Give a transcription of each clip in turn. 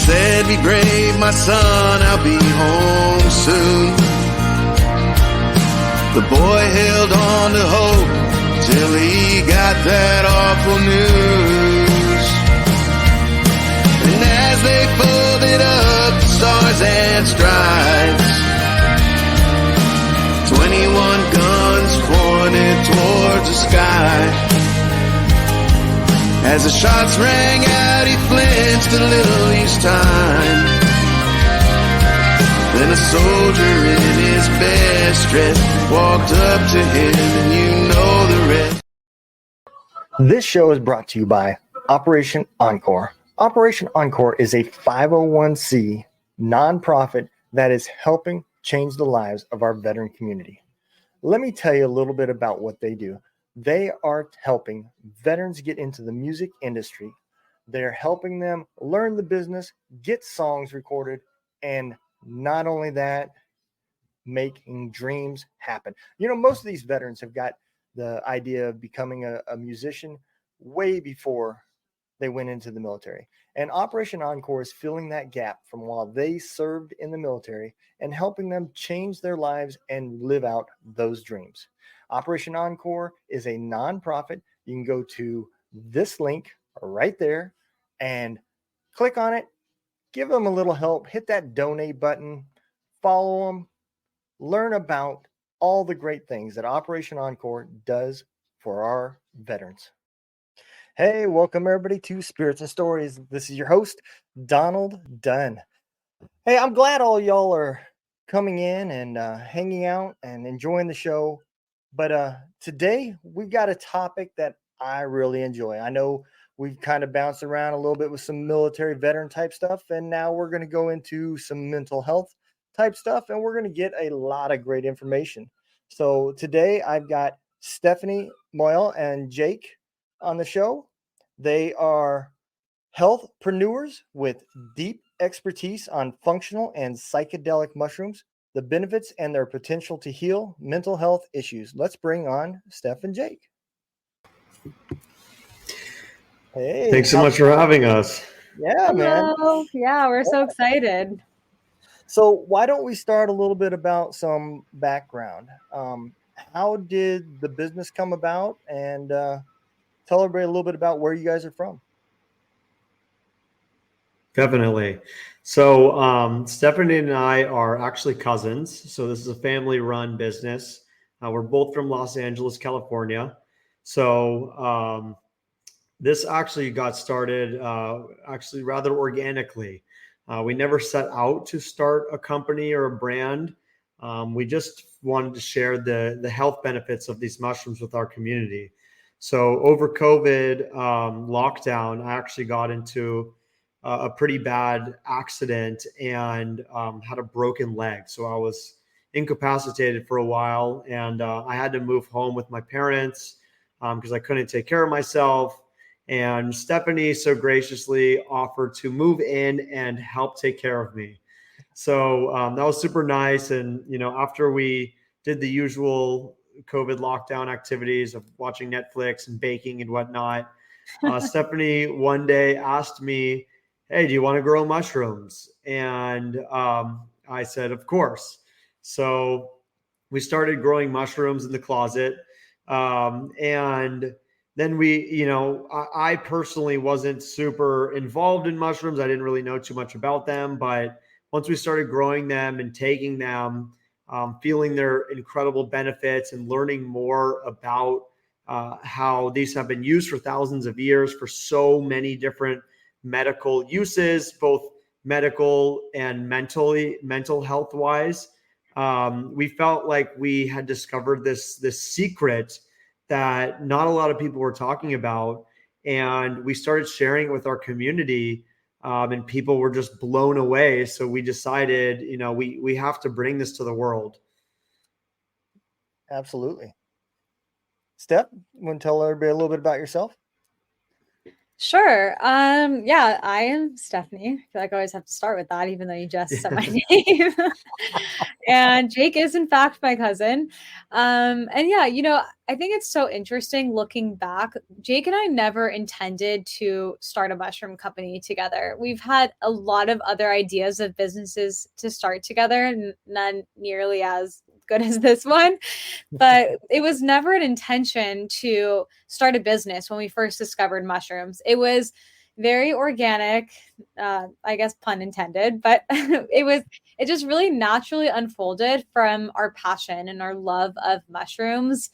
said, be brave, my son, I'll be home soon. The boy held on to hope till he got that awful news. And as they folded up the stars and stripes, 21 guns pointed towards the sky. As the shots rang out, he flinched a little each time. Then a soldier in his best dress walked up to him, and you know the rest. This show is brought to you by Operation Encore. Operation Encore is a 501c nonprofit that is helping change the lives of our veteran community. Let me tell you a little bit about what they do. They are helping veterans get into the music industry. They're helping them learn the business, get songs recorded, and not only that, making dreams happen. You know, most of these veterans have got the idea of becoming a musician way before they went into the military. And Operation Encore is filling that gap from while they served in the military and helping them change their lives and live out those dreams. Operation Encore is a nonprofit. You can go to this link right there and click on it, give them a little help, hit that donate button, follow them, learn about all the great things that Operation Encore does for our veterans. Hey, welcome everybody to Spirits and Stories. This is your host, Donald Dunn. Hey, I'm glad all y'all are coming in and hanging out and enjoying the show. But today we've got a topic that I really enjoy. I know we've kind of bounced around a little bit with some military veteran type stuff, and now we're going to go into some mental health type stuff, and we're going to get a lot of great information. So today I've got Stephanie, Moyle, and Jake on the show. They are healthpreneurs with deep expertise on functional and psychedelic mushrooms, the benefits and their potential to heal mental health issues. Let's bring on Steph and Jake. Hey. Thanks so much for having us. Yeah, man. Yeah, we're so excited. So why don't we start a little bit about some background? How did the business come about? And tell everybody a little bit about where you guys are from. Definitely. So Stephanie and I are actually cousins. So this is a family-run business. We're both from Los Angeles, California. So this actually got started actually rather organically. We never set out to start a company or a brand. We just wanted to share the health benefits of these mushrooms with our community. So over COVID lockdown, I actually got into a pretty bad accident and had a broken leg. So I was incapacitated for a while, and I had to move home with my parents because I couldn't take care of myself. And Stephanie so graciously offered to move in and help take care of me. So that was super nice. And, you know, after we did the usual COVID lockdown activities of watching Netflix and baking and whatnot, Stephanie one day asked me, hey, do you want to grow mushrooms? And I said, of course. So we started growing mushrooms in the closet. And then we, you know, I personally wasn't super involved in mushrooms. I didn't really know too much about them. But once we started growing them and taking them, feeling their incredible benefits and learning more about how these have been used for thousands of years for so many different medical uses, both medical and mental health wise. We felt like we had discovered this secret that not a lot of people were talking about. And we started sharing it with our community, and people were just blown away. So we decided, you know, we have to bring this to the world. Absolutely. Steph, you want to tell everybody a little bit about yourself? Sure. Yeah, I am Stephanie. I feel like I always have to start with that, even though you just said my Yeah. name. And Jake is in fact my cousin. And yeah, I think it's so interesting looking back. Jake and I never intended to start a mushroom company together. We've had a lot of other ideas of businesses to start together, and none nearly as good as this one. But it was never an intention to start a business when we first discovered mushrooms. It was very organic, I guess pun intended, but it just really naturally unfolded from our passion and our love of mushrooms.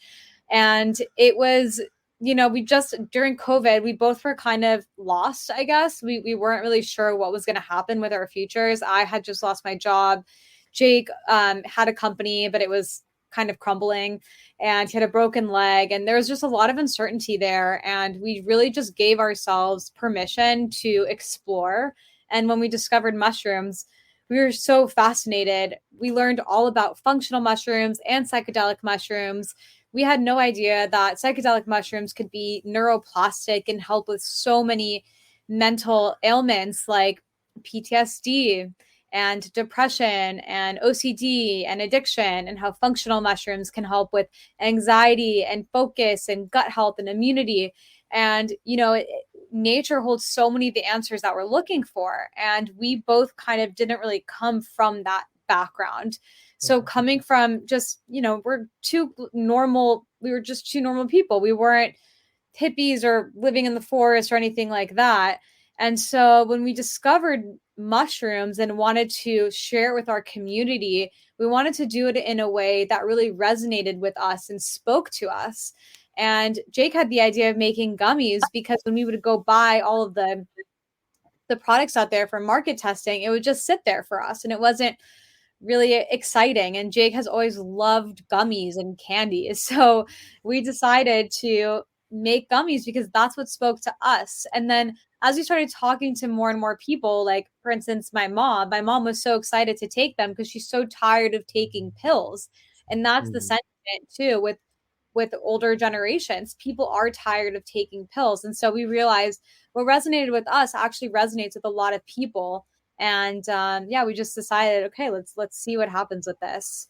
And it was, we just during COVID, we both were kind of lost, I guess. We weren't really sure what was going to happen with our futures. I had just lost my job. Jake had a company, but it was kind of crumbling, and he had a broken leg, and there was just a lot of uncertainty there, and we really just gave ourselves permission to explore. And when we discovered mushrooms, we were so fascinated. We learned all about functional mushrooms and psychedelic mushrooms. We had no idea that psychedelic mushrooms could be neuroplastic and help with so many mental ailments like PTSD and depression and OCD and addiction, and how functional mushrooms can help with anxiety and focus and gut health and immunity. And, nature holds so many of the answers that we're looking for. And we both kind of didn't really come from that background. So coming from just, we were just two normal people. We weren't hippies or living in the forest or anything like that. And so when we discovered mushrooms and wanted to share it with our community, we wanted to do it in a way that really resonated with us and spoke to us. And Jake had the idea of making gummies because when we would go buy all of the products out there for market testing, it would just sit there for us and it wasn't really exciting. And Jake has always loved gummies and candy. So we decided to make gummies because that's what spoke to us. And then as we started talking to more and more people, like for instance, my mom was so excited to take them because she's so tired of taking pills. And that's the sentiment too with older generations. People are tired of taking pills. And so we realized what resonated with us actually resonates with a lot of people. And yeah, we just decided, okay, let's see what happens with this.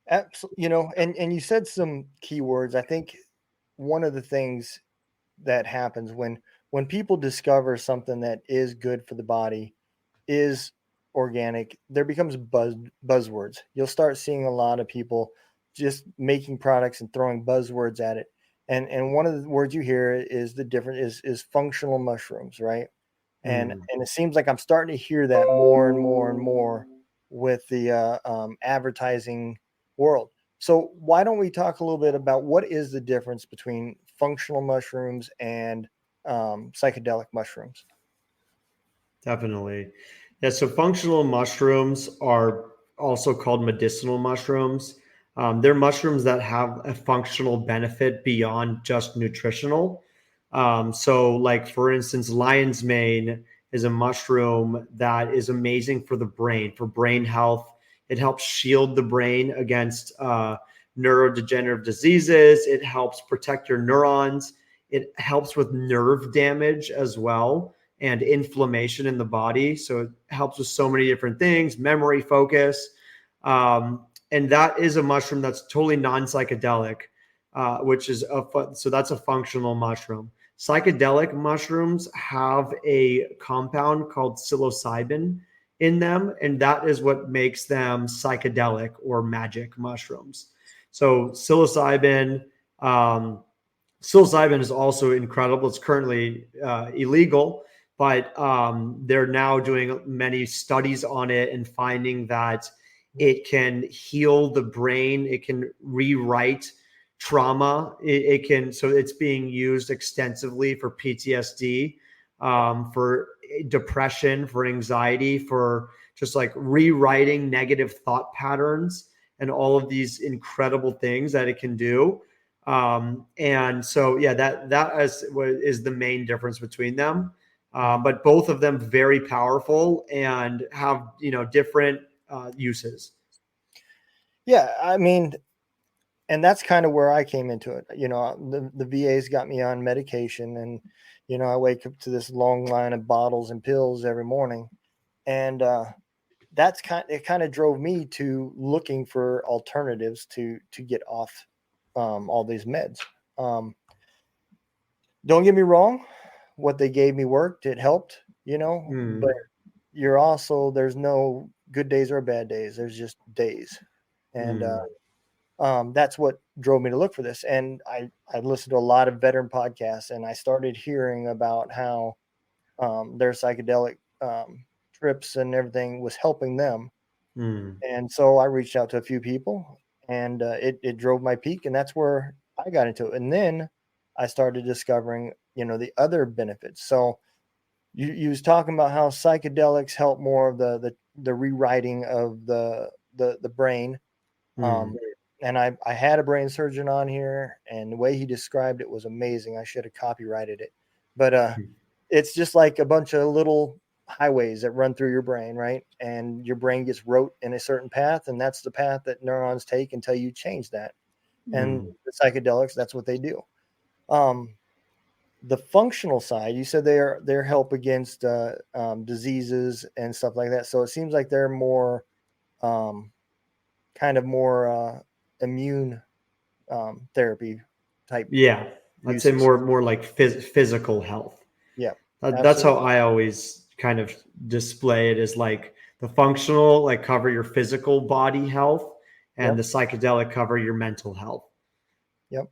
Absolutely. And you said some key words. I think one of the things that happens when people discover something that is good for the body, is organic, there becomes buzzwords. You'll start seeing a lot of people just making products and throwing buzzwords at it. And one of the words you hear is the different is functional mushrooms, right? And it seems like I'm starting to hear that more and more and more with the advertising world. So why don't we talk a little bit about what is the difference between functional mushrooms and psychedelic mushrooms? Definitely. Yeah. So functional mushrooms are also called medicinal mushrooms. They're mushrooms that have a functional benefit beyond just nutritional. So, like for instance, lion's mane is a mushroom that is amazing for the brain, for brain health. It helps shield the brain against neurodegenerative diseases. It helps protect your neurons. It helps with nerve damage as well and inflammation in the body. So it helps with so many different things, memory, focus. And that is a mushroom that's totally non-psychedelic, which is so that's a functional mushroom. Psychedelic mushrooms have a compound called psilocybin in them, and that is what makes them psychedelic or magic mushrooms. So psilocybin is also incredible. It's currently illegal, but they're now doing many studies on it and finding that it can heal the brain. It can rewrite trauma. It can, so it's being used extensively for PTSD, for depression, for anxiety, for just like rewriting negative thought patterns and all of these incredible things that it can do. And so, yeah, that is the main difference between them. But both of them very powerful and have, different uses. Yeah, I mean, and that's kind of where I came into it. The VA's got me on medication, and You know, I wake up to this long line of bottles and pills every morning. And it kind of drove me to looking for alternatives to get off all these meds. Um, don't get me wrong, what they gave me worked, it helped, you know, but there's no good days or bad days. There's just days. And that's what drove me to look for this. And I listened to a lot of veteran podcasts, and I started hearing about how their psychedelic trips and everything was helping them. And so I reached out to a few people, and it drove my peak, and that's where I got into it. And then I started discovering, you know, the other benefits. So you was talking about how psychedelics help more of the rewriting of the brain. And I had a brain surgeon on here, and the way he described it was amazing. I should have copyrighted it, but it's just like a bunch of little highways that run through your brain, right? And your brain gets wrote in a certain path, and that's the path that neurons take until you change that. And the psychedelics, that's what they do. The functional side, you said they're help against diseases and stuff like that. So it seems like they're more kind of more immune therapy type. Yeah, I'd say uses. more like physical health. Yeah, that's how I always kind of display it, is like the functional, like cover your physical body health, and the psychedelic cover your mental health. Yep.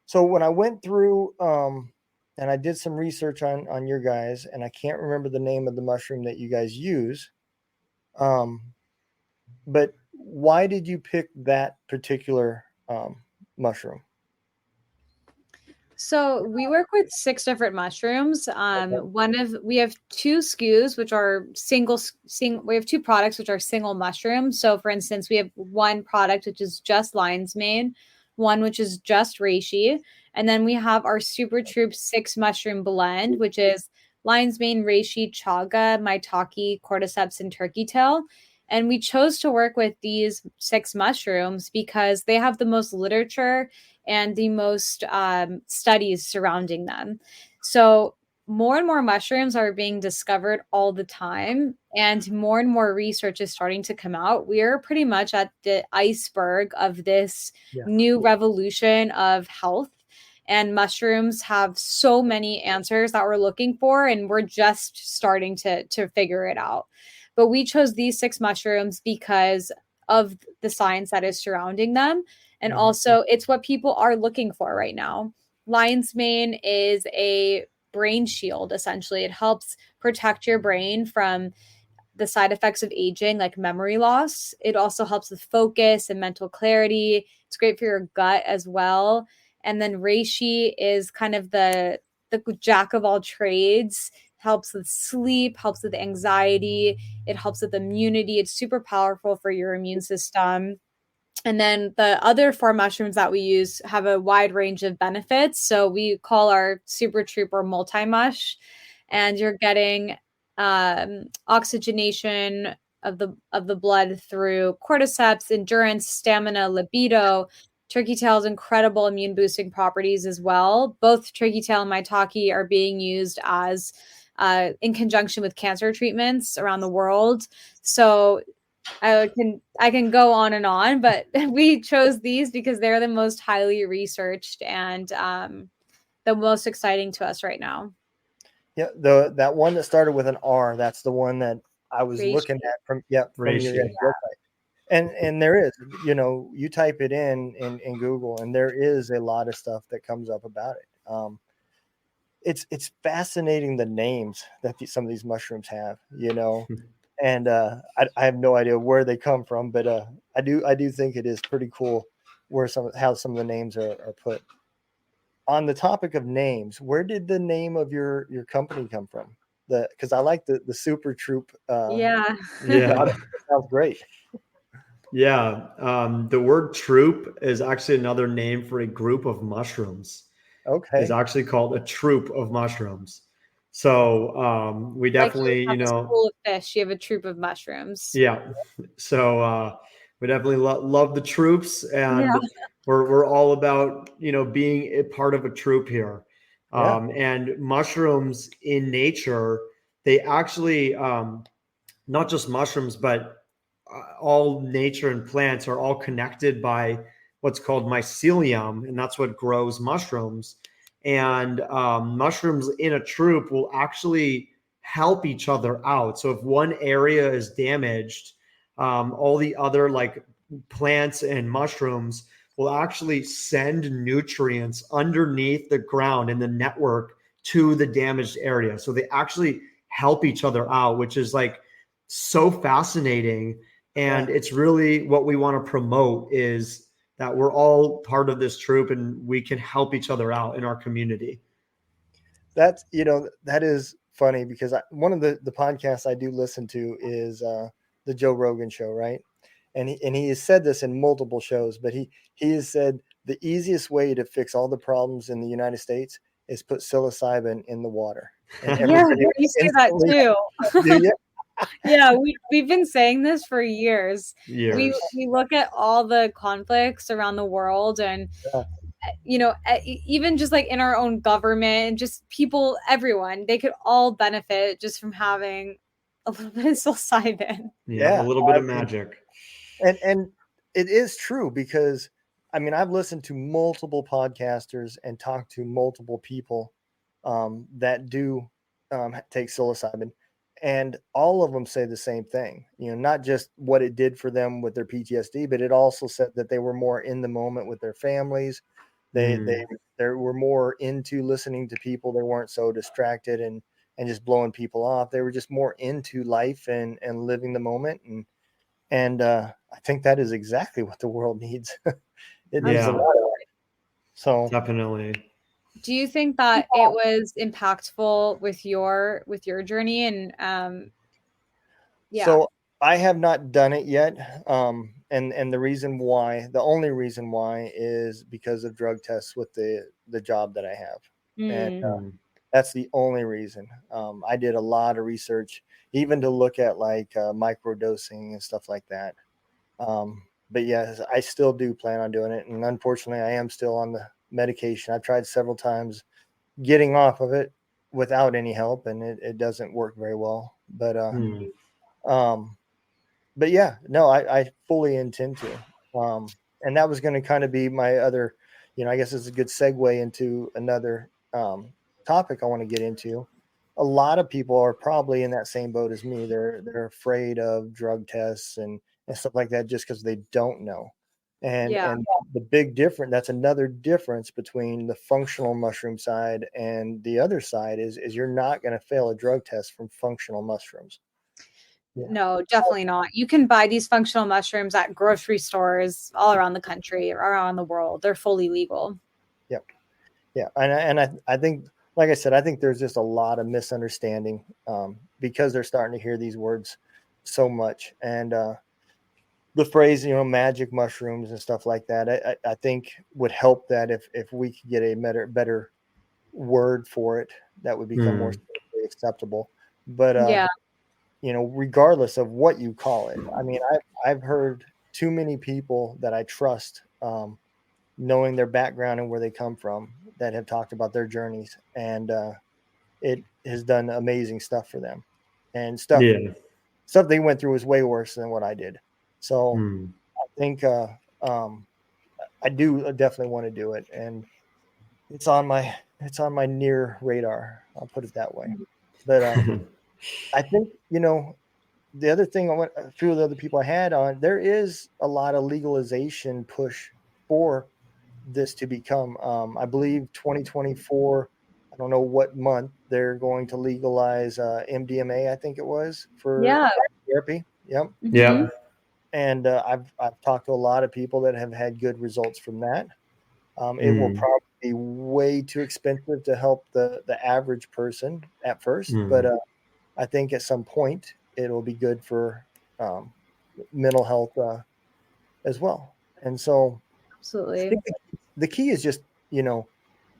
So when I went through and I did some research on your guys, and I can't remember the name of the mushroom that you guys use, but why did you pick that particular mushroom? So we work with 6 different mushrooms. We have 2 SKUs, which are we have 2 products, which are single mushrooms. So for instance, we have one product, which is just lion's mane, one, which is just reishi. And then we have our Super Troop 6 mushroom blend, which is lion's mane, reishi, chaga, maitake, cordyceps, and turkey tail. And we chose to work with these 6 mushrooms because they have the most literature and the most studies surrounding them. So more and more mushrooms are being discovered all the time, and more research is starting to come out. We are pretty much at the iceberg of this new revolution of health. And mushrooms have so many answers that we're looking for, and we're just starting to figure it out. But we chose these 6 mushrooms because of the science that is surrounding them. And also, it's what people are looking for right now. Lion's mane is a brain shield, essentially. It helps protect your brain from the side effects of aging, like memory loss. It also helps with focus and mental clarity. It's great for your gut as well. And then reishi is kind of the jack of all trades. Helps with sleep, helps with anxiety. It helps with immunity. It's super powerful for your immune system. And then the other 4 mushrooms that we use have a wide range of benefits. So we call our Super Trooper multi-mush, and you're getting oxygenation of the blood through cordyceps, endurance, stamina, libido. Turkey tail's incredible immune boosting properties as well. Both turkey tail and maitake are being used as in conjunction with cancer treatments around the world. So I can go on, but we chose these because they're the most highly researched and the most exciting to us right now. Yeah, that one that started with an R, that's the one that I was looking at from your website. And there is, you know, you type it in Google, and there is a lot of stuff that comes up about it. It's fascinating the names that some of these mushrooms have, you know. And I have no idea where they come from, but I do think it is pretty cool how some of the names are put. On the topic of names, where did the name of your company come from? Because I like the Super Troop. Yeah, sounds great. Yeah, the word troop is actually another name for a group of mushrooms. Okay, It's actually called a troop of mushrooms. So we definitely, like you have a school of fish, you have a troop of mushrooms. Yeah. So we definitely love the troops, and we're all about, you know, being a part of a troop here. Yeah. And mushrooms in nature, they actually, not just mushrooms, but all nature and plants are all connected by what's called mycelium, and that's what grows mushrooms. And mushrooms in a troop will actually help each other out. So if one area is damaged, all the other like plants and mushrooms will actually send nutrients underneath the ground in the network to the damaged area. So they actually help each other out, which is like so fascinating. And it's really what we want to promote is that we're all part of this troop and we can help each other out in our community. That's, that is funny because one of the podcasts I do listen to is the Joe Rogan show, right? And he has said this in multiple shows, but he has said the easiest way to fix all the problems in the United States is put psilocybin in the water, and Yeah, everybody you say that too. yeah, Yeah, we've been saying this for years. We Years. we look at all the conflicts around the world, and even just like in our own government, just people, everyone, they could all benefit just from having a little bit of psilocybin. Yeah, a yeah. little bit I of mean, magic. and it is true because I mean I've listened to multiple podcasters and talked to multiple people that do take psilocybin, and all of them say the same thing. Not just what it did for them with their PTSD, but it also said that they were more in the moment with their families. They were more into listening to people. They weren't so distracted and just blowing people off. They were just more into life and living the moment. And I think that is exactly what the world needs. It needs a Yeah, lot of it. So definitely. Do you think that it was impactful with your journey? And yeah. So I have not done it yet. And the only reason why is because of drug tests with the job that I have. And Mm. that's the only reason. I did a lot of research, even to look at like microdosing and stuff like that. But yes, I still do plan on doing it. And unfortunately, I am still on the medication. I've tried several times getting off of it without any help, and it doesn't work very well. Um, but yeah, no, I fully intend to. And that was going to kind of be my other, I guess it's a good segue into another topic I want to get into. A lot of people are probably in that same boat as me. They're afraid of drug tests and stuff like that just because they don't know. Yeah. And the big difference, that's another difference between the functional mushroom side and the other side is you're not going to fail a drug test from functional mushrooms. Yeah. No, definitely not. You can buy these functional mushrooms at grocery stores all around the country or around the world. They're fully legal. Yep. Yeah. I think, like I said, I think there's just a lot of misunderstanding because they're starting to hear these words so much. And the phrase, magic mushrooms and stuff like that, I think would help that if we could get a better word for it, that would become more socially acceptable. But, Yeah. regardless of what you call it, I mean, I've heard too many people that I trust, knowing their background and where they come from, that have talked about their journeys, and it has done amazing stuff for them, and Yeah. stuff they went through was way worse than what I did. So I think I do definitely want to do it, and it's on my near radar. I'll put it that way. But I think the other thing a few of the other people I had on, there is a lot of legalization push for this to become. I believe 2024. I don't know what month they're going to legalize MDMA. I think it was for Yeah. therapy. Yep. Yeah. And I've talked to a lot of people that have had good results from that. It will probably be way too expensive to help the average person at first, but I think at some point it'll be good for mental health as well. And so I Absolutely. think the key is just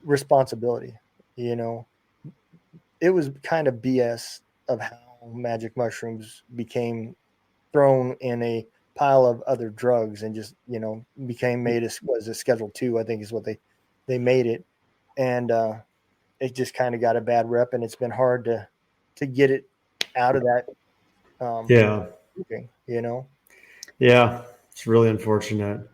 responsibility. It was kind of BS of how magic mushrooms became thrown in a pile of other drugs and just became made as was a Schedule 2, I think is what they made it. And it just kind of got a bad rep, and it's been hard to get it out of that. Yeah. You know. Yeah. It's really unfortunate.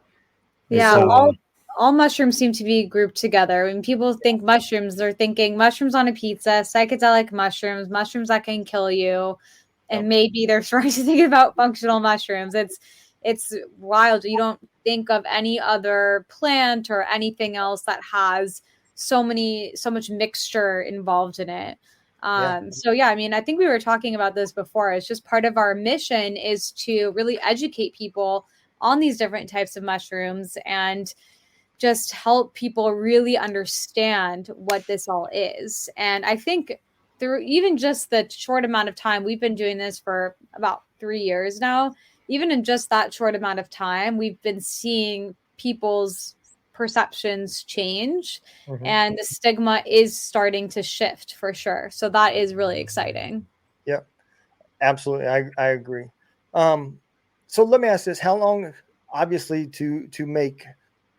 Yeah, So, all mushrooms seem to be grouped together. When people think mushrooms, they're thinking mushrooms on a pizza, psychedelic mushrooms, mushrooms that can kill you, and maybe they're starting to think about functional mushrooms. It's wild. You don't think of any other plant or anything else that has so much mixture involved in it. So yeah, I mean, I think we were talking about this before. It's just part of our mission is to really educate people on these different types of mushrooms and just help people really understand what this all is. And I think through even just the short amount of time, we've been doing this for about 3 years now, even in just that short amount of time, we've been seeing people's perceptions change, and the stigma is starting to shift for sure. So that is really exciting. Yep, absolutely. I agree. So let me ask this: how long, obviously, to make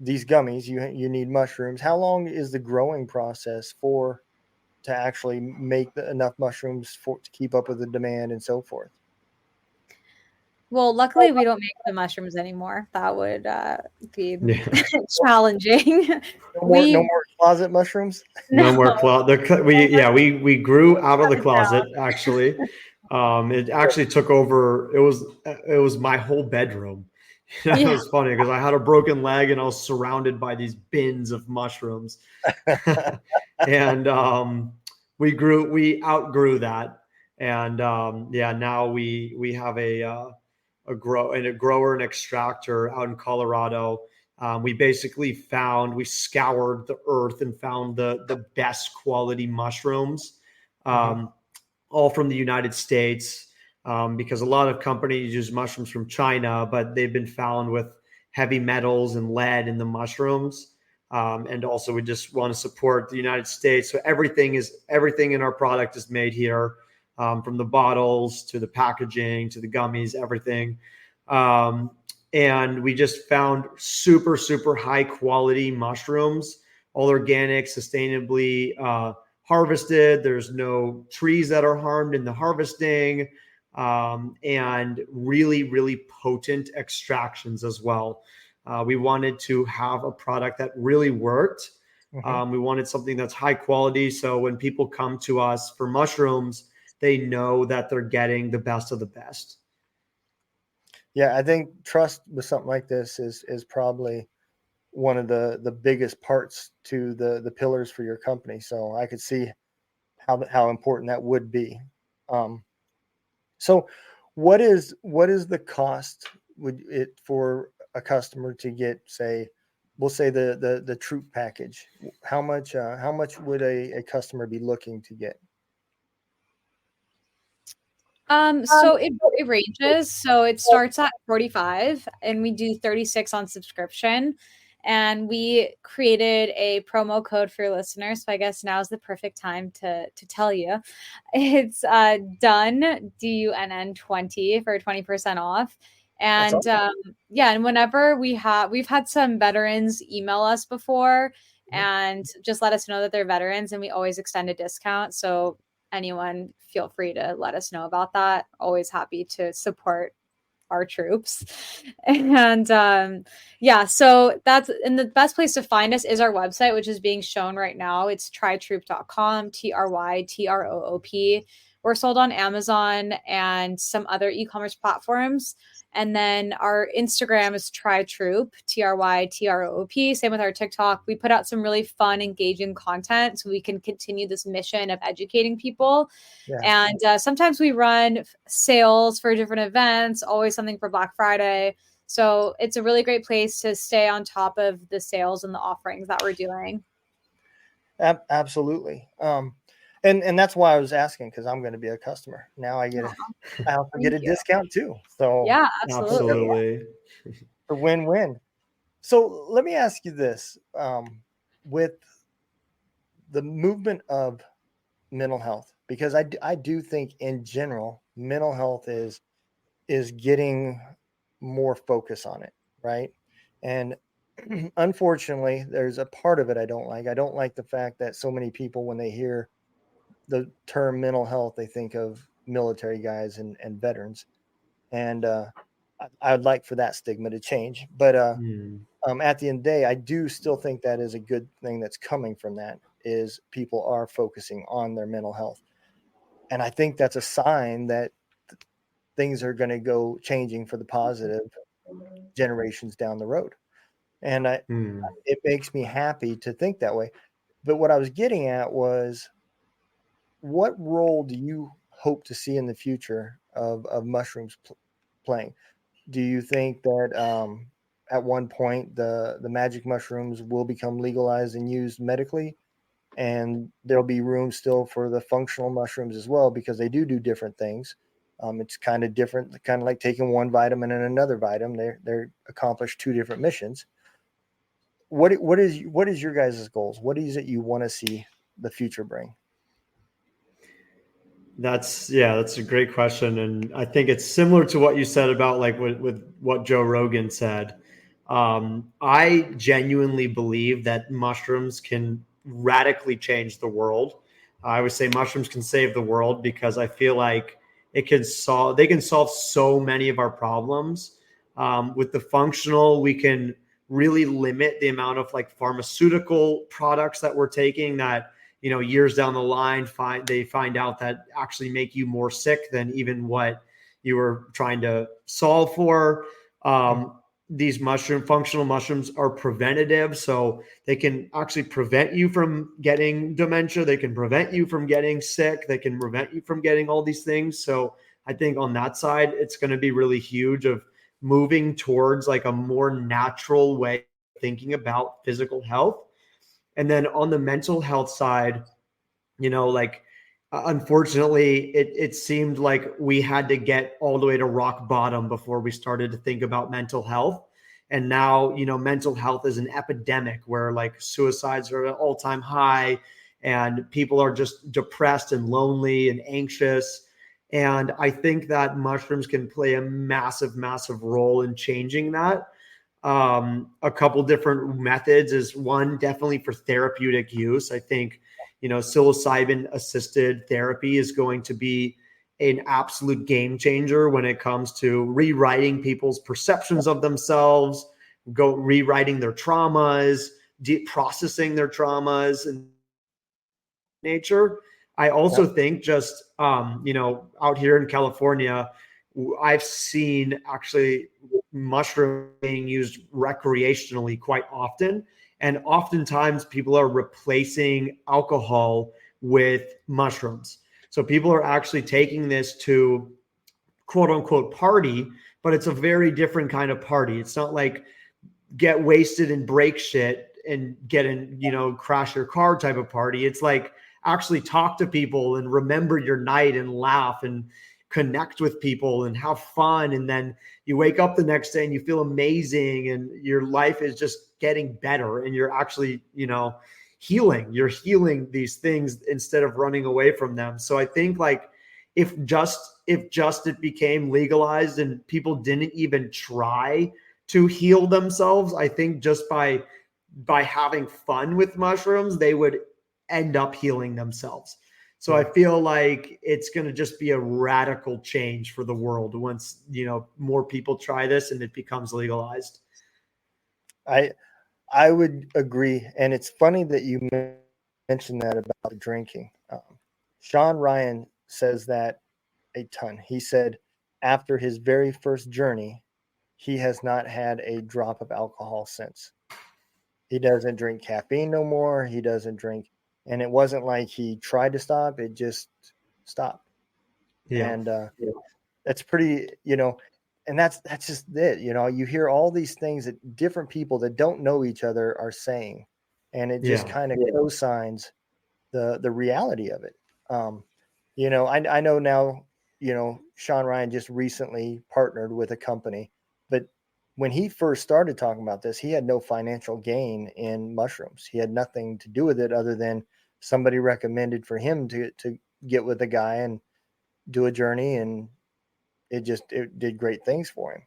these gummies, you need mushrooms. How long is the growing process for to actually make enough mushrooms to keep up with the demand and so forth? Well, luckily we don't make the mushrooms anymore. That would be yeah. challenging. No more closet mushrooms. No No. more closet. We grew out of the closet actually. It actually took over. It was my whole bedroom. It was funny because I had a broken leg and I was surrounded by these bins of mushrooms. And we outgrew that. And now we have a grower and extractor out in Colorado. We scoured the earth and found the best quality mushrooms, all from the United States, because a lot of companies use mushrooms from China, but they've been found with heavy metals and lead in the mushrooms. And also we just want to support the United States. So everything in our product is made here, from the bottles to the packaging to the gummies, everything. And we just found super, super high quality mushrooms, all organic, sustainably harvested. There's no trees that are harmed in the harvesting, and really, really potent extractions as well. We wanted to have a product that really worked. We wanted something that's high quality. So when people come to us for mushrooms, they know that they're getting the best of the best. Yeah, I think trust with something like this is probably one of the biggest parts to the pillars for your company. So I could see how important that would be. So what is the cost would it for a customer to get, say, we'll say the troop package? How much would a customer be looking to get? So it ranges. So it starts at 45 and we do 36 on subscription. And we created a promo code for your listeners. So I guess now is the perfect time to tell you. It's Dunn, DUNN 20 for 20% off. And Awesome. and whenever we've had some veterans email us before and just let us know that they're veterans, and we always extend a discount. So anyone, feel free to let us know about that. Always happy to support our troops. And so the best place to find us is our website, which is being shown right now. It's trytroop.com, TRYTROOP. We're sold on Amazon and some other e-commerce platforms. And then our Instagram is trytroop, TRYTROOP. Same with our TikTok. We put out some really fun, engaging content so we can continue this mission of educating people. Yeah. And sometimes we run sales for different events, always something for Black Friday. So it's a really great place to stay on top of the sales and the offerings that we're doing. Absolutely. And that's why I was asking, because I'm going to be a customer. Now I also get a discount too. So yeah, absolutely. A win-win. So let me ask you this. With the movement of mental health, because I do think in general, mental health is getting more focus on it, right? And unfortunately, there's a part of it I don't like. I don't like the fact that so many people, when they hear the term mental health, they think of military guys and veterans. And I'd like for that stigma to change. But Mm, at the end of the day, I do still think that is a good thing that's coming from that is people are focusing on their mental health. And I think that's a sign that things are going to go changing for the positive generations down the road. And mm. it makes me happy to think that way. But what I was getting at was, what role do you hope to see in the future of mushrooms playing? Do you think that at one point the magic mushrooms will become legalized and used medically, and there'll be room still for the functional mushrooms as well because they do different things? It's kind of different, kind of like taking one vitamin and another vitamin. They accomplish two different missions. What is your guys' goals? What is it you want to see the future bring? That's a great question, and I think it's similar to what you said about like with what Joe Rogan said. I genuinely believe that mushrooms can radically change the world. I would say mushrooms can save the world because I feel like they can solve so many of our problems. With the functional, we can really limit the amount of like pharmaceutical products that we're taking that years down the line find out that actually make you more sick than even what you were trying to solve for. These functional mushrooms are preventative, so they can actually prevent you from getting dementia, they can prevent you from getting sick, they can prevent you from getting all these things. So I think on that side it's going to be really huge of moving towards like a more natural way of thinking about physical health. And then on the mental health side, like unfortunately, it seemed like we had to get all the way to rock bottom before we started to think about mental health. And now, mental health is an epidemic where like suicides are at an all-time high and people are just depressed and lonely and anxious. And I think that mushrooms can play a massive, massive role in changing that. A couple different methods is one, definitely for therapeutic use. I think, psilocybin assisted therapy is going to be an absolute game changer when it comes to rewriting people's perceptions of themselves, rewriting their traumas, processing their traumas and nature. I also Yep. think just out here in California, I've seen actually mushroom being used recreationally quite often. And oftentimes people are replacing alcohol with mushrooms. So people are actually taking this to quote unquote party, but it's a very different kind of party. It's not like get wasted and break shit and get in, crash your car type of party. It's like actually talk to people and remember your night and laugh and connect with people and have fun. And then you wake up the next day and you feel amazing and your life is just getting better and you're actually, you're healing these things instead of running away from them. So I think like if just it became legalized and people didn't even try to heal themselves, I think just by having fun with mushrooms, they would end up healing themselves. So I Yeah. feel like it's going to just be a radical change for the world once, more people try this and it becomes legalized. I I would agree, and it's funny that you mentioned that about the drinking. Sean Ryan says that a ton. He said after his very first journey, he has not had a drop of alcohol since. He doesn't drink caffeine no more. He doesn't drink, and it wasn't like he tried to stop; it just stopped. Yeah. And that's pretty, and that's just it. You hear all these things that different people that don't know each other are saying, and it just Yeah. kind of co-signs the reality of it. Um, I know now, Sean Ryan just recently partnered with a company, but when he first started talking about this, he had no financial gain in mushrooms. He had nothing to do with it other than somebody recommended for him to get with a guy and do a journey, and it did great things for him.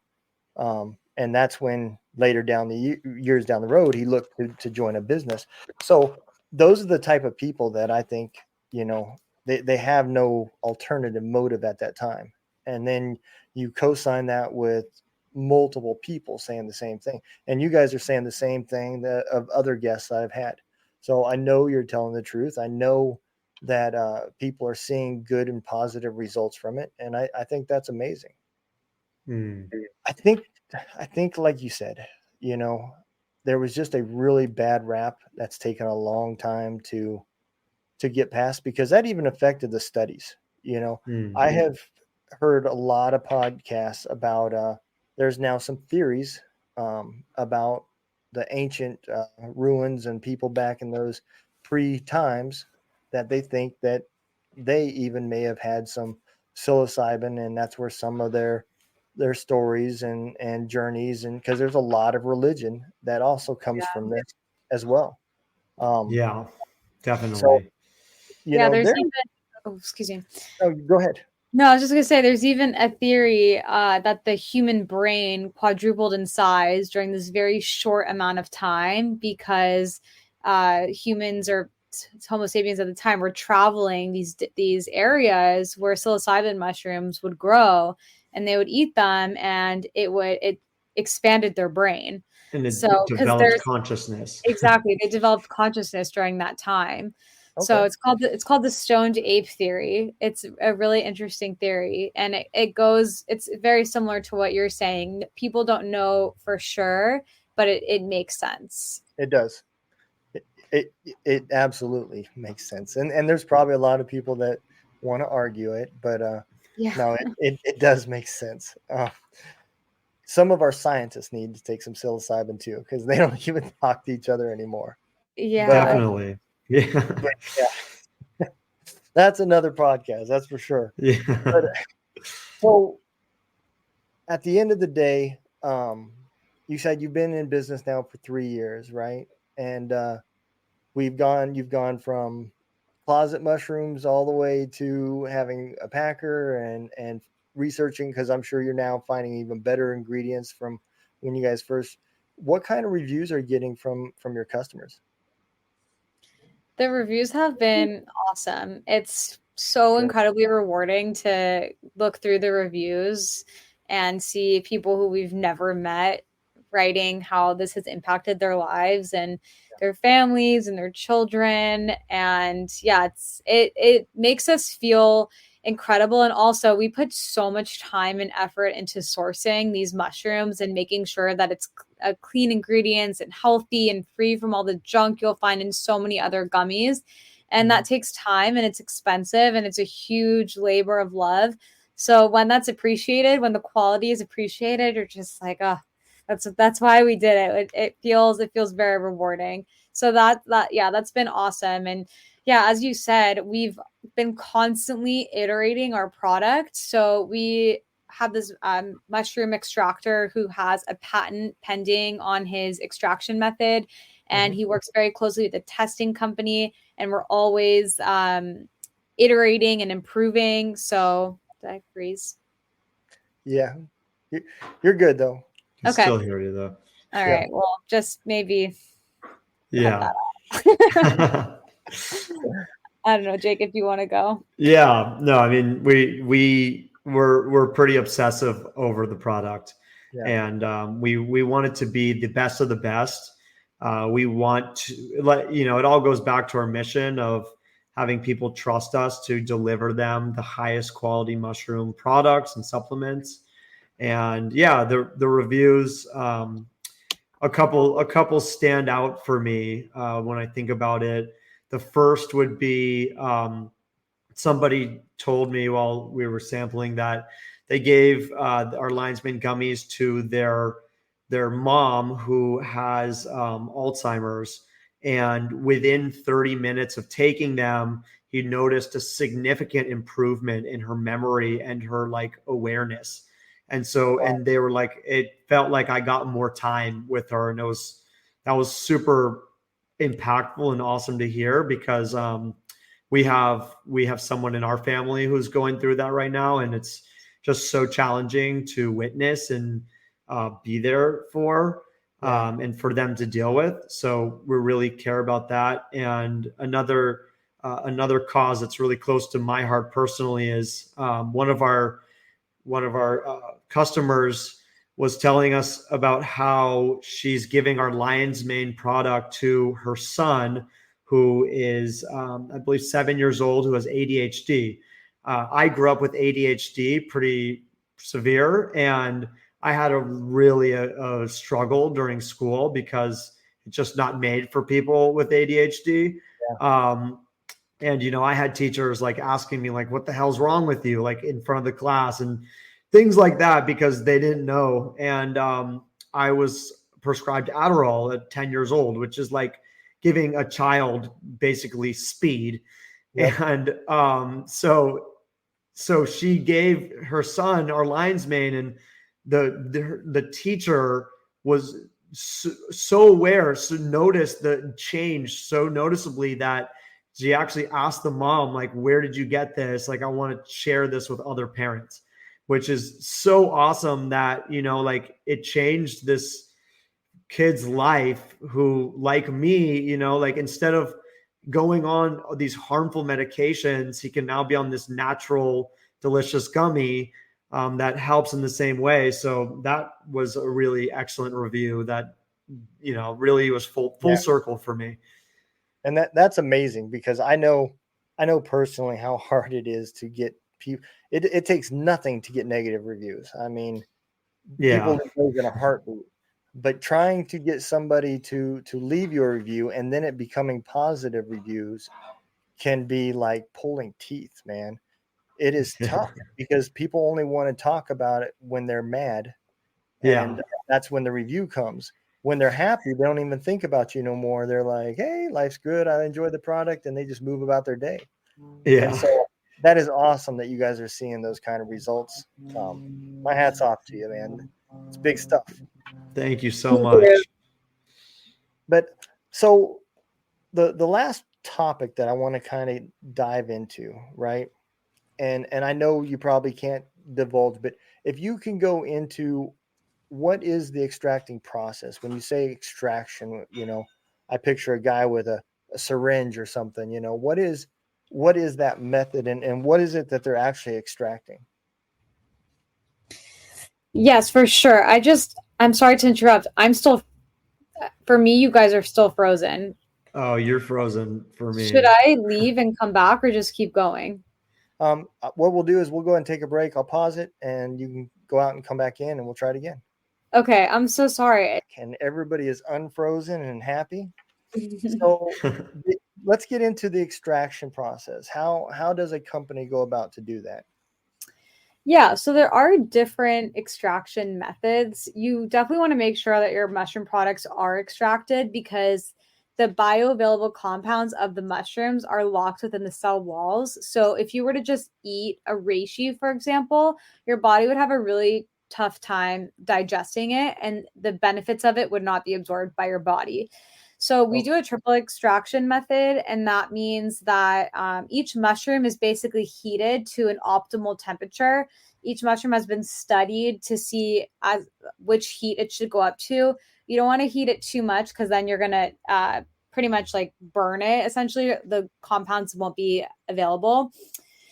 And that's when later down the years down the road, he looked to join a business. So those are the type of people that I think, they have no alternative motive at that time. And then you co-sign that with multiple people saying the same thing. And you guys are saying the same thing of other guests that I've had. So I know you're telling the truth. I know that people are seeing good and positive results from it. And I think that's amazing. Mm. I think like you said, there was just a really bad rap that's taken a long time to get past, because that even affected the studies. Mm. I have heard a lot of podcasts about there's now some theories about the ancient ruins and people back in those pre times, that they think that they even may have had some psilocybin, and that's where some of their stories and journeys, and because there's a lot of religion that also comes from this as well. Um, Yeah, so definitely. There's there. even, oh, excuse me. Oh, go ahead. No, I was just gonna say there's even a theory that the human brain quadrupled in size during this very short amount of time, because humans, or Homo sapiens at the time, were traveling these areas where psilocybin mushrooms would grow, and they would eat them, and it expanded their brain. And it So because developed there's consciousness. exactly, they developed consciousness during that time. So Okay. it's called the stoned ape theory. It's a really interesting theory, and it's very similar to what you're saying. People don't know for sure, but it makes sense. It does. It absolutely makes sense. And there's probably a lot of people that want to argue it, but Yeah. no, it does make sense. Some of our scientists need to take some psilocybin too, because they don't even talk to each other anymore. But, Yeah. Definitely. Yeah. but yeah, that's another podcast, that's for sure. Yeah. But so at the end of the day, you said you've been in business now for 3 years, right? And you've gone from closet mushrooms all the way to having a packer and researching, because I'm sure you're now finding even better ingredients from when you guys first. What kind of reviews are you getting from your customers? The reviews have been awesome. It's so incredibly rewarding to look through the reviews and see people who we've never met writing how this has impacted their lives and their families and their children. And yeah, it makes us feel incredible. And also, we put so much time and effort into sourcing these mushrooms and making sure that it's clean ingredients and healthy and free from all the junk you'll find in so many other gummies. And that takes time, and it's expensive, and it's a huge labor of love. So when that's appreciated, when the quality is appreciated, you're just like, oh, that's why we did it. It feels very rewarding. So that's been awesome. And yeah, as you said, we've been constantly iterating our product. So we have this mushroom extractor who has a patent pending on his extraction method, and he works very closely with a testing company, and we're always iterating and improving. So did I freeze? Yeah, you're good though. I Okay. still hear you though. All right. Well, just maybe. Yeah. I don't know, Jake, if you want to go. Yeah. No, I mean, we're pretty obsessive over the product, and we want it to be the best of the best. We want to it all goes back to our mission of having people trust us to deliver them the highest quality mushroom products and supplements. And yeah, the reviews, a couple stand out for me when I think about it. The first would be somebody told me while we were sampling that they gave our linesman gummies to their mom who has Alzheimer's, and within 30 minutes of taking them, he noticed a significant improvement in her memory and her awareness. And so, and they were like, it felt like I got more time with her, and that was super impactful and awesome to hear, because we have someone in our family who's going through that right now, and it's just so challenging to witness. And be there for, and for them to deal with. So we really care about that. And another cause that's really close to my heart personally is one of our customers was telling us about how she's giving our lion's mane product to her son, who is, I believe, 7 years old, who has ADHD. I grew up with ADHD, pretty severe, and I had a struggle during school because it's just not made for people with ADHD. Yeah. And, I had teachers like asking me like, what the hell's wrong with you? Like in front of the class and things like that, because they didn't know. And I was prescribed Adderall at 10 years old, which is like giving a child basically speed. Yep. And so she gave her son our lion's mane, and the teacher was so aware, so noticed the change so noticeably that she actually asked the mom, like, where did you get this? Like, I want to share this with other parents, which is so awesome that, like it changed this kid's life who, like me, like instead of going on these harmful medications, he can now be on this natural, delicious gummy that helps in the same way. So that was a really excellent review that, really was full circle for me. And that's amazing, because I know personally how hard it is to get people. It takes nothing to get negative reviews. I mean, people leave in a heartbeat. But trying to get somebody to leave your review and then it becoming positive reviews can be like pulling teeth, man. It is tough because people only want to talk about it when they're mad. And that's when the review comes. When they're happy, they don't even think about you no more. They're like, hey, life's good. I enjoy the product. And they just move about their day. Yeah. And so that is awesome that you guys are seeing those kind of results. My hat's off to you, man. It's big stuff. Thank you so much. But so the last topic that I want to kind of dive into, right? And I know you probably can't divulge, but if you can go into what is the extracting process? When you say extraction, I picture a guy with a syringe or something, what is that method, and what is it that they're actually extracting? Yes, for sure. I'm sorry to interrupt. For me, you guys are still frozen. Oh, you're frozen for me. Should I leave and come back or just keep going? What we'll do is we'll go ahead and take a break. I'll pause it and you can go out and come back in and we'll try it again. Okay, I'm so sorry. And everybody is unfrozen and happy. So let's get into the extraction process. How does a company go about to do that? Yeah, so there are different extraction methods. You definitely want to make sure that your mushroom products are extracted, because the bioavailable compounds of the mushrooms are locked within the cell walls. So if you were to just eat a reishi, for example, your body would have a really tough time digesting it, and the benefits of it would not be absorbed by your body. So we do a triple extraction method, and that means that each mushroom is basically heated to an optimal temperature. Each mushroom has been studied to see which heat it should go up to. You don't want to heat it too much, because then you're going to pretty much like burn it. Essentially, the compounds won't be available.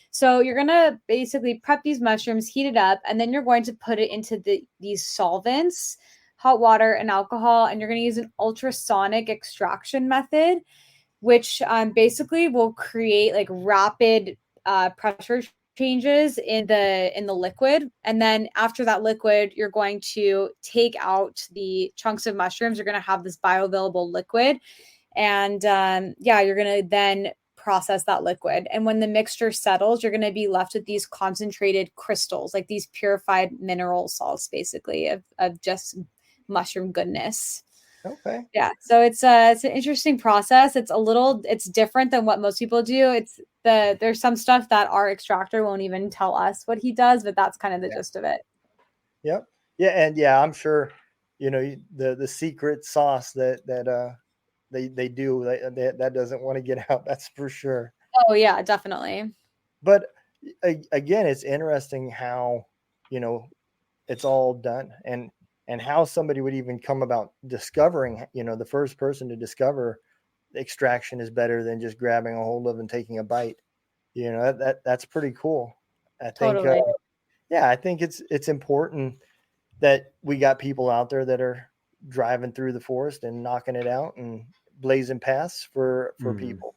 So you're going to basically prep these mushrooms, heat it up, and then you're going to put it into these solvents, hot water and alcohol, and you're going to use an ultrasonic extraction method, which basically will create like rapid pressure changes in the liquid. And then after that liquid, you're going to take out the chunks of mushrooms. You're going to have this bioavailable liquid, and you're going to then process that liquid. And when the mixture settles, you're going to be left with these concentrated crystals, like these purified mineral salts, basically of just mushroom goodness. Okay. Yeah. So it's an interesting process. It's different than what most people do. There's some stuff that our extractor won't even tell us what he does, but that's kind of the gist of it. Yep. Yeah. And I'm sure, the secret sauce that they do that doesn't want to get out. That's for sure. Oh yeah, definitely. But again, it's interesting how, it's all done. And and how somebody would even come about discovering, the first person to discover extraction is better than just grabbing a hold of and taking a bite. That's pretty cool. I think, Totally. I think it's important that we got people out there that are driving through the forest and knocking it out and blazing paths for people,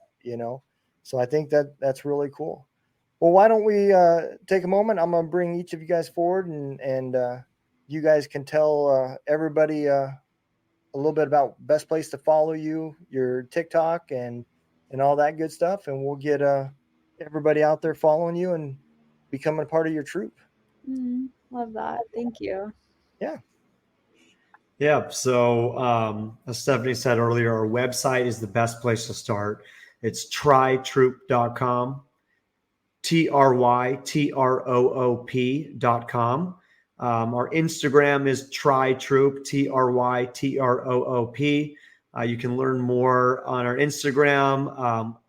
So I think that's really cool. Well, why don't we take a moment? I'm going to bring each of you guys forward, and you guys can tell everybody a little bit about best place to follow you, your TikTok, and all that good stuff, and we'll get everybody out there following you and becoming a part of your troop. Love that. Thank you. Yeah. Yeah. So, as Stephanie said earlier, our website is the best place to start. It's trytroop.com, trytroop.com. Our Instagram is trytroop, trytroop. You can learn more on our Instagram.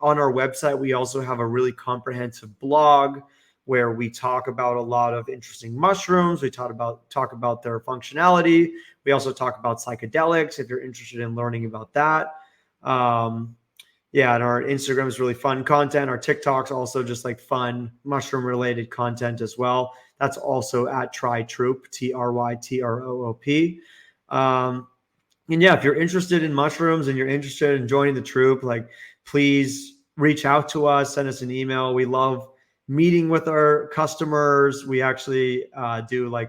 On our website, we also have a really comprehensive blog where we talk about a lot of interesting mushrooms. We talk about their functionality. We also talk about psychedelics if you're interested in learning about that. And our Instagram is really fun content. Our TikTok's also just like fun mushroom related content as well. That's also at trytroop, trytroop. And if you're interested in mushrooms and you're interested in joining the troop, please reach out to us, send us an email. We love meeting with our customers. We actually do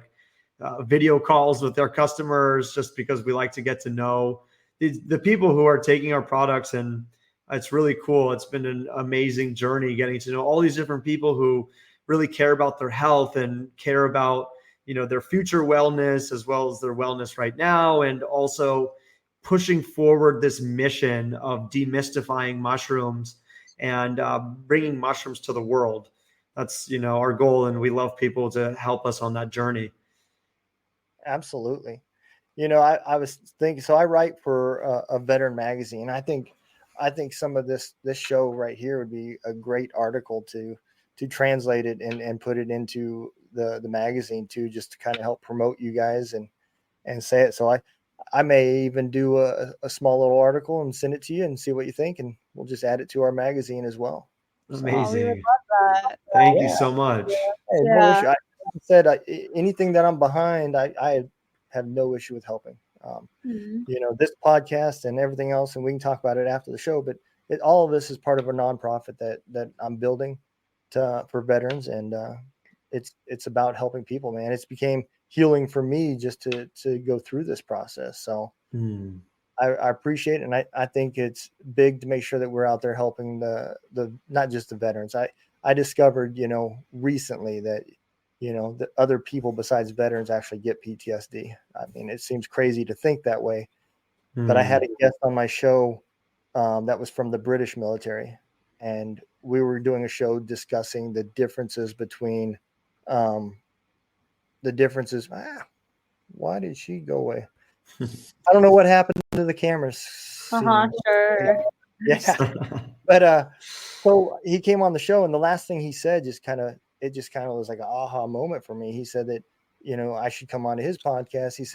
video calls with our customers just because we like to get to know the people who are taking our products, and it's really cool. It's been an amazing journey getting to know all these different people who really care about their health and care about, their future wellness as well as their wellness right now, and also pushing forward this mission of demystifying mushrooms and bringing mushrooms to the world. That's, our goal, and we love people to help us on that journey. Absolutely. I was thinking, so I write for a veteran magazine. I think some of this show right here would be a great article to translate it and put it into the magazine too, just to kind of help promote you guys and say it. So I may even do a small little article and send it to you and see what you think, and we'll just add it to our magagazine as well. Amazing. We would love that. Thank you so much. Hey, no issue. I said anything that I'm behind, I have no issue with helping. This podcast and everything else, and we can talk about it after the show, but all of this is part of a nonprofit that I'm building for veterans, and it's about helping people, man. It's became healing for me just to go through this process. So I appreciate it, and I think it's big to make sure that we're out there helping the not just the veterans. I discovered, recently that, that other people besides veterans actually get PTSD. I mean, it seems crazy to think that way, but I had a guest on my show that was from the British military, and we were doing a show discussing the differences between why did she go away? I don't know what happened to the cameras. Sure. Yeah. But so he came on the show, and the last thing he said just kind of was like an aha moment for me. He said that, I should come on to his podcast. He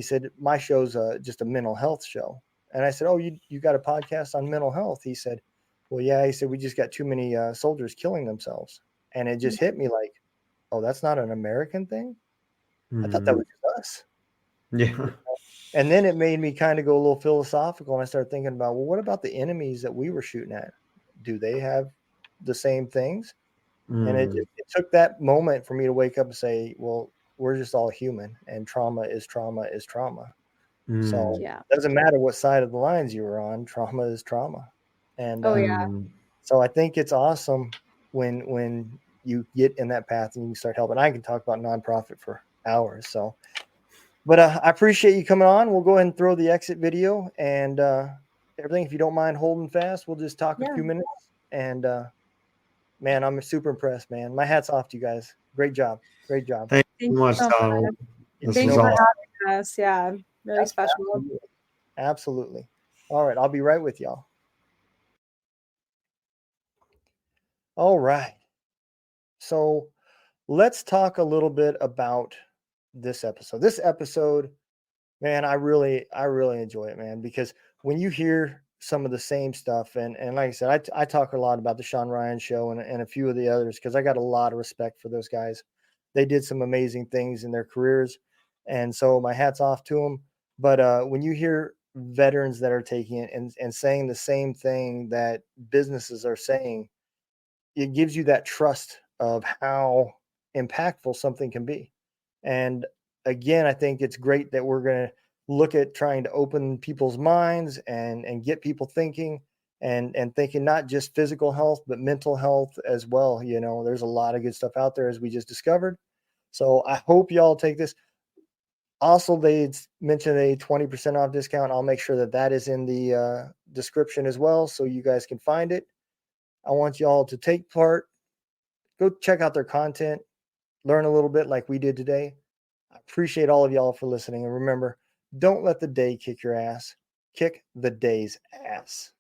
said my show's just a mental health show. And I said, oh, you got a podcast on mental health? He said, well, yeah. He said, we just got too many soldiers killing themselves. And it just hit me like, oh, that's not an American thing? I thought that was just us. Yeah. And then it made me kind of go a little philosophical, and I started thinking about, well, what about the enemies that we were shooting at? Do they have the same things? And it took that moment for me to wake up and say, well, we're just all human, and trauma is trauma is trauma. So it doesn't matter what side of the lines you were on, trauma is trauma. And so I think it's awesome when you get in that path and you start helping. I can talk about nonprofit for hours. So, but I appreciate you coming on. We'll go ahead and throw the exit video and everything. If you don't mind holding fast, we'll just talk a few minutes. And man, I'm super impressed, man. My hat's off to you guys. Great job. Great job. Thank you so much, Donald. Thanks for having us. Yeah, really special. Absolutely. All right. I'll be right with y'all. All right. So let's talk a little bit about this episode. This episode, man, I really enjoy it, man, because when you hear some of the same stuff, and like I said, I talk a lot about the Sean Ryan show and a few of the others because I got a lot of respect for those guys. They did some amazing things in their careers, and so my hat's off to them. But when you hear veterans that are taking it and saying the same thing that businesses are saying, it gives you that trust of how impactful something can be. And again, I think it's great that we're going to look at trying to open people's minds and get people thinking and thinking not just physical health, but mental health as well. You know, there's a lot of good stuff out there as we just discovered. So I hope y'all take this. Also, they mentioned a 20% off discount. I'll make sure that that is in the description as well, so you guys can find it. I want y'all to take part, go check out their content, learn a little bit like we did today. I appreciate all of y'all for listening. And remember, don't let the day kick your ass. Kick the day's ass.